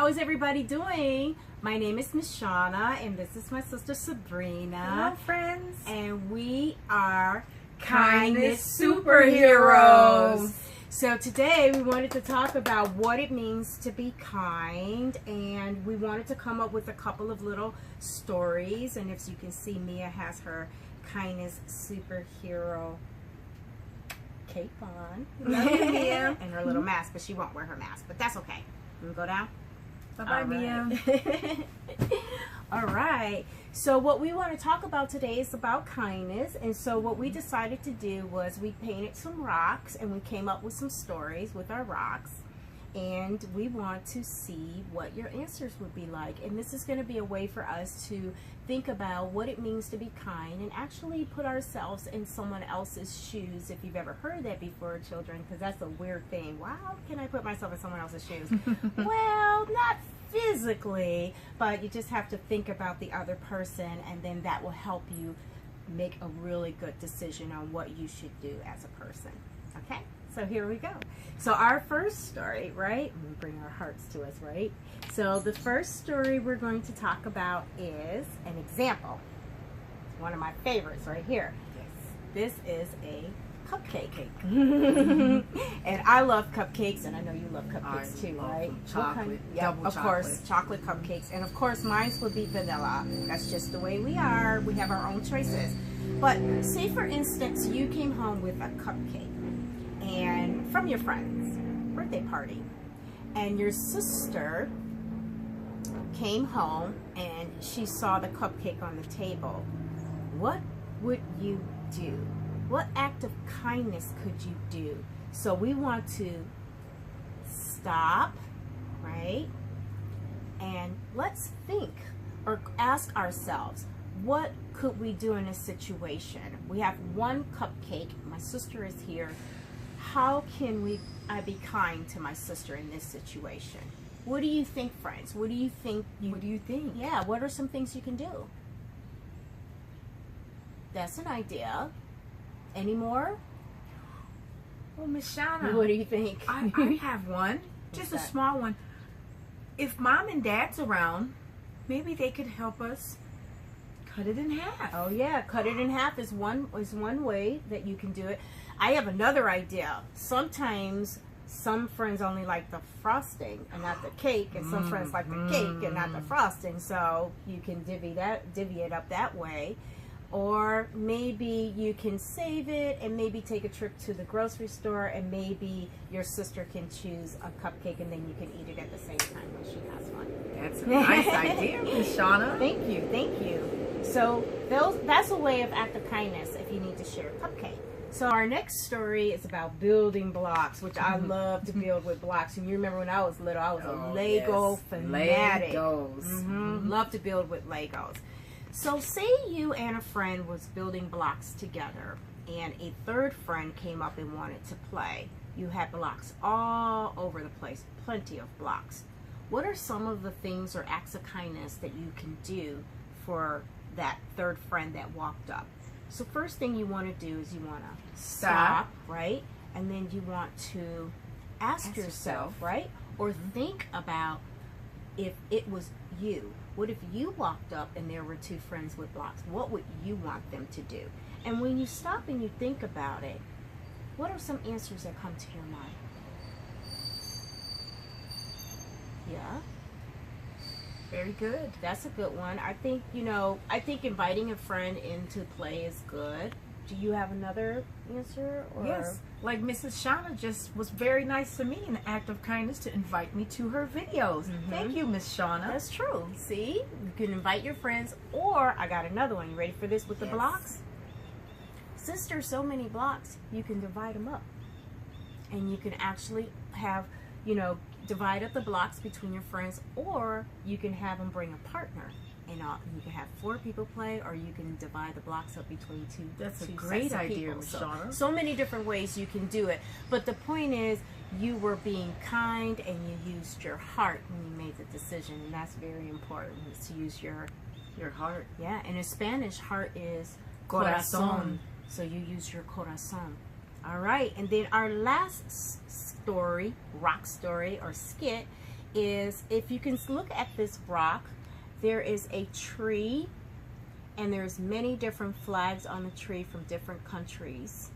how is everybody doing? My name is Miss Shauna, and this is my sister Sabrina. Hello, friends. And we are Kindness Superheroes. So today we wanted to talk about what it means to be kind, and we wanted to come up with a couple of little stories. And as you can see, Mia has her Kindness Superhero cape on. Love you, Mia. And her little mask, but she won't wear her mask, but that's okay. You can go down? Bye-bye, Mia. All right. So what we want to talk about today is about kindness. And so what we decided to do was we painted some rocks and we came up with some stories with our rocks. And we want to see what your answers would be like. And this is going to be a way for us to think about what it means to be kind and actually put ourselves in someone else's shoes, if you've ever heard that before, children, because that's a weird thing. Wow, can I put myself in someone else's shoes? Well, not physically, but you just have to think about the other person, and then that will help you make a really good decision on what you should do as a person. Okay? So here we go. So our first story, right? We bring our hearts to us, right? So the first story we're going to talk about is an example. It's one of my favorites right here. Yes. This is a cupcake. And I love cupcakes, and I know you love cupcakes too, right? Chocolate. Yeah, Double of course, chocolate cupcakes. And of course, mine would be vanilla. That's just the way we are. We have our own choices. But say, for instance, you came home with a cupcake and from your friend's birthday party, and your sister came home and she saw the cupcake on the table. What would you do? What act of kindness could you do? So we want to stop, right? And let's think or ask ourselves, what could we do in a situation? We have one cupcake. My sister is here. How can I be kind to my sister in this situation? What do you think, friends? What do you think? What do you think? Yeah, what are some things you can do? That's an idea. Any more? Well, Miss Shauna, What do you think? I have one, just a small one. If Mom and Dad's around, maybe they could help us cut it in half. Oh yeah, cut it in half is one way that you can do it. I have another idea. Sometimes some friends only like the frosting and not the cake, and some friends like the cake and not the frosting. So you can divvy it up that way. Or maybe you can save it and maybe take a trip to the grocery store, and maybe your sister can choose a cupcake and then you can eat it at the same time when she has one. That's a nice idea, Miss Shauna. Thank you, thank you. So that's a way of act of kindness if you need to share a cupcake. So our next story is about building blocks, which I love to build with blocks. And you remember when I was little, I was a Lego fanatic. Legos. Love to build with Legos. So say you and a friend was building blocks together, and a third friend came up and wanted to play. You had blocks all over the place, plenty of blocks. What are some of the things or acts of kindness that you can do for that third friend that walked up? So first thing you want to do is you want to stop, right? And then you want to ask yourself, right? Or think about if it was you. What if you walked up and there were two friends with blocks? What would you want them to do? And when you stop and you think about it, what are some answers that come to your mind? Yeah. Very good. That's a good one. I think, I think inviting a friend into play is good. Do you have another answer? Or? Yes. Like Mrs. Shauna just was very nice to me in the act of kindness to invite me to her videos. Thank you, Miss Shauna. That's true. See? You can invite your friends, or I got another one. You ready for this with the blocks? Since there's so many blocks, you can divide them up. And you can actually have, divide up the blocks between your friends, or you can have them bring a partner. And you can have 4 people play, or you can divide the blocks up between two. That's a two great sets of idea, people. Miss Shauna. So many different ways you can do it. But the point is, you were being kind and you used your heart when you made the decision, and that's very important. Is to use your heart. Yeah, and in Spanish, heart is corazón. So you use your corazón. All right, and then our last story, rock story or skit, is, if you can look at this rock, there is a tree, and there's many different flags on the tree from different countries.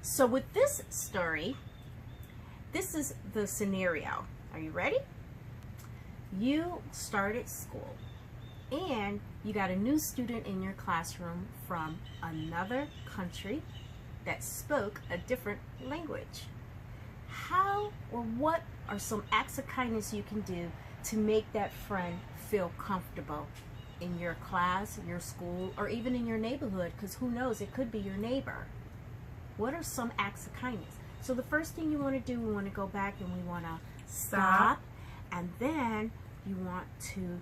So with this story, this is the scenario. Are you ready? You started school, and you got a new student in your classroom from another country that spoke a different language. How or what are some acts of kindness you can do to make that friend feel comfortable in your class, your school, or even in your neighborhood? Because who knows, it could be your neighbor. What are some acts of kindness? So the first thing you want to do, we want to go back and we want to stop, and then you want to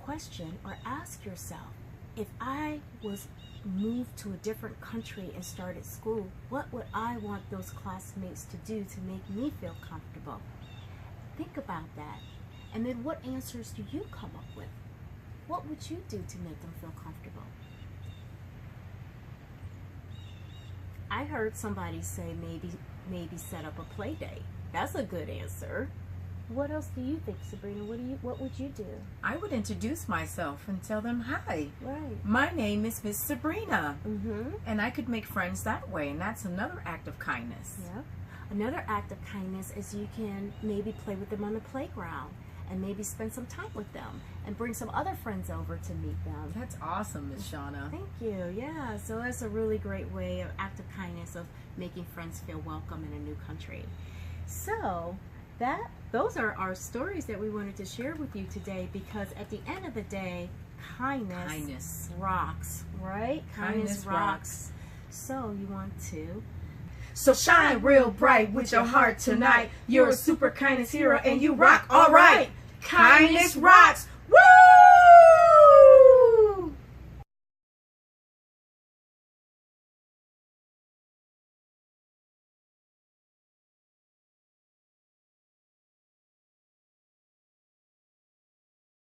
question or ask yourself, if I was moved to a different country and started school, what would I want those classmates to do to make me feel comfortable? Think about that. And then what answers do you come up with? What would you do to make them feel comfortable? I heard somebody say maybe set up a play date. That's a good answer. What else do you think, Sabrina? What would you do? I would introduce myself and tell them, hi, right, my name is Miss Sabrina. Mm-hmm. And I could make friends that way, and that's another act of kindness. Yeah. Another act of kindness is you can maybe play with them on the playground and maybe spend some time with them and bring some other friends over to meet them. That's awesome, Miss Shauna. Thank you. Yeah, so that's a really great way of act of kindness of making friends feel welcome in a new country. So those are our stories that we wanted to share with you today, because at the end of the day, kindness rocks, right? Kindness rocks. So you want to... So shine real bright with your heart tonight. You're a super kindness hero and you rock, all right. Kindness rocks.